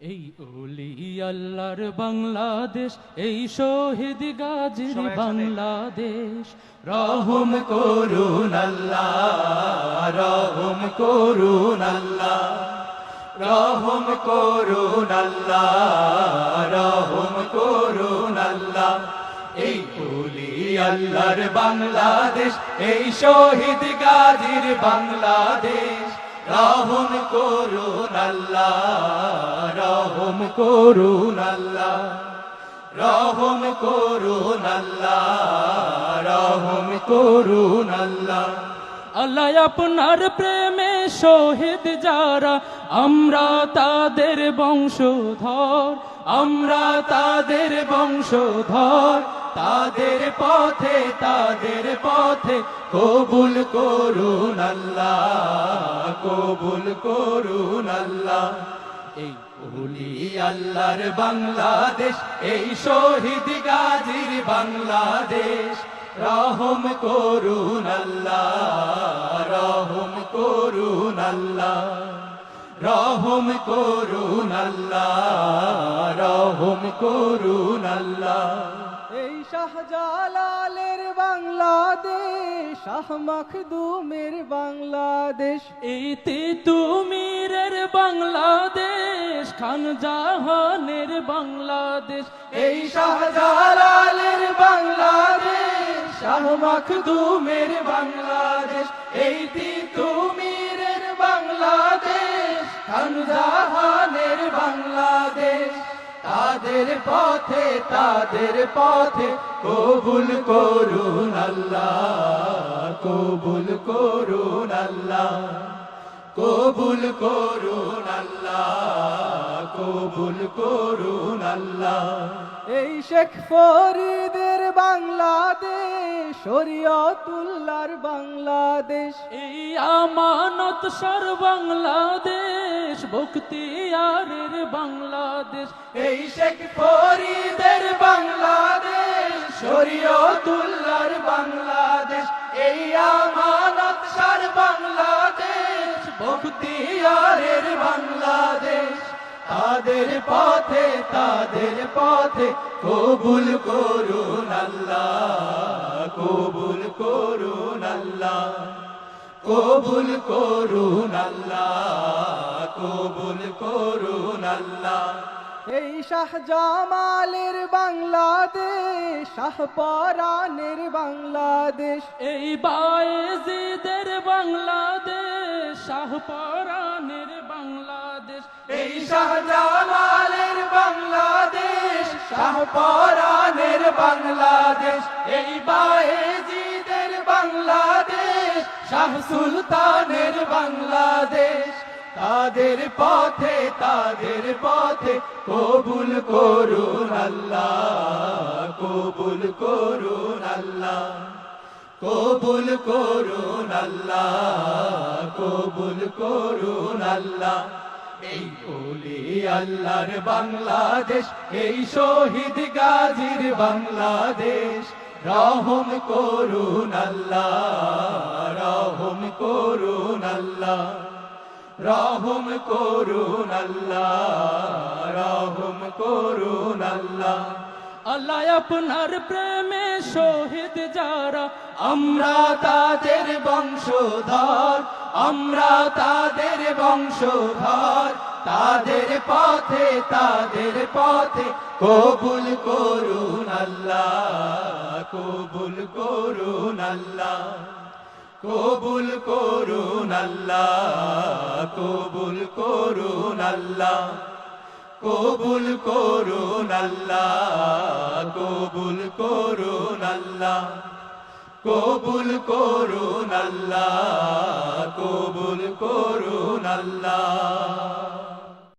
এই ওলি আল্লাহর বাংলাদেশ, এই শহীদ গাজীর বাংলাদেশ। রহম করুন আল্লাহ, রহম করুন আল্লাহ, রহম করুন আল্লাহ, রহম করুন আল্লাহ। এই ওলি আল্লাহর বাংলাদেশ, এই শহীদ গাজীর বাংলাদেশ। রহম করুন আল্লাহ, রহম করুন আল্লাহ, রহম করুন আল্লাহ, রহম করুন আল্লাহ। আল্লাহ আপনার প্রেমে শহীদ যারা, আমরা তাদের বংশধর, আমরা তাদের বংশধর। তাদের পথে, তাদের পথে কবুল করুন আল্লাহ, কবুল করুন আল্লাহ। এই ওলি আল্লাহর বাংলাদেশ, এই শহীদ গাজীর বাংলাদেশ। রহম করুন আল্লাহ, রহম করুন আল্লাহ, রহম করুন আল্লাহ, রহম করুন আল্লাহ। এই শাহজালালের বাংলাদেশ, শাহ মখদুমের বাংলাদেশ, এই তিতুমীরের বাংলাদেশ, খান জাহানের বাংলাদেশ। এই শাহজালালের বাংলাদেশ, শাহ মখদুমের বাংলাদেশ। এই তিতুমীরের বাংলাদেশ, খান জাহানের বাংলাদেশ। তাদের পথে, তাদের পথে কবুল করুন আল্লাহ, কবুল করুন আল্লাহ, কবুল করুন আল্লাহ, কবুল করুন আল্লাহ। এই শেখ ফরিদের বাংলাদেশ, শরীয়তুল্লাহর বাংলাদেশ, এই আমানত সর বাংলাদেশ, বখতিয়ারের বাংলাদেশ। এই শেখ ফরিদের বাংলাদেশ, শরীয়তুল্লাহর বাংলাদেশ। এই আমানত সর বাংলাদেশ, বখতিয়ারের বাংলাদেশ। তাদের পথে, তাদের পথে কবুল করুন আল্লাহ, কবুল করুন আল্লাহ, কবুল করুন আল্লাহ, কবুল করুন আল্লাহ। এই শাহজামালের বাংলাদেশ, শাহপরানের বাংলাদেশ, এই বায়েজিদের বাংলাদেশ, শাহপরানের বাংলাদেশ। এই শাহজালালের বাংলাদেশ, শাহপরানের বাংলাদেশ। এই বায়েজিদের বাংলাদেশ, শাহ সুলতানের বাংলাদেশ। তাদের পথে, তাদের পথে কবুল করুন আল্লাহ, কবুল করুন আল্লাহ, কবুল করুন আল্লাহ, কবুল করুন আল্লাহ। এই ওলি আল্লাহর বাংলাদেশ, এই শহীদ গাজীর বাংলাদেশ। রহম করুন আল্লাহ, রহম করুন আল্লাহ, রহম করুন আল্লাহ, রহম করুন আল্লাহ। আল্লাহ আপনার প্রেমে শহীদ যারা, আমরা তাদের বংশধর, আমরা তাদের বংশধর। তাদের পথে, তাদের পথে কবুল করুন আল্লাহ, কবুল করুন আল্লাহ, কবুল করুন আল্লাহ, কবুল করুন আল্লাহ, কবুল করুন আল্লাহ, কবুল করুন আল্লাহ, কবুল করুন আল্লাহ, কবুল করুন আল্লাহ।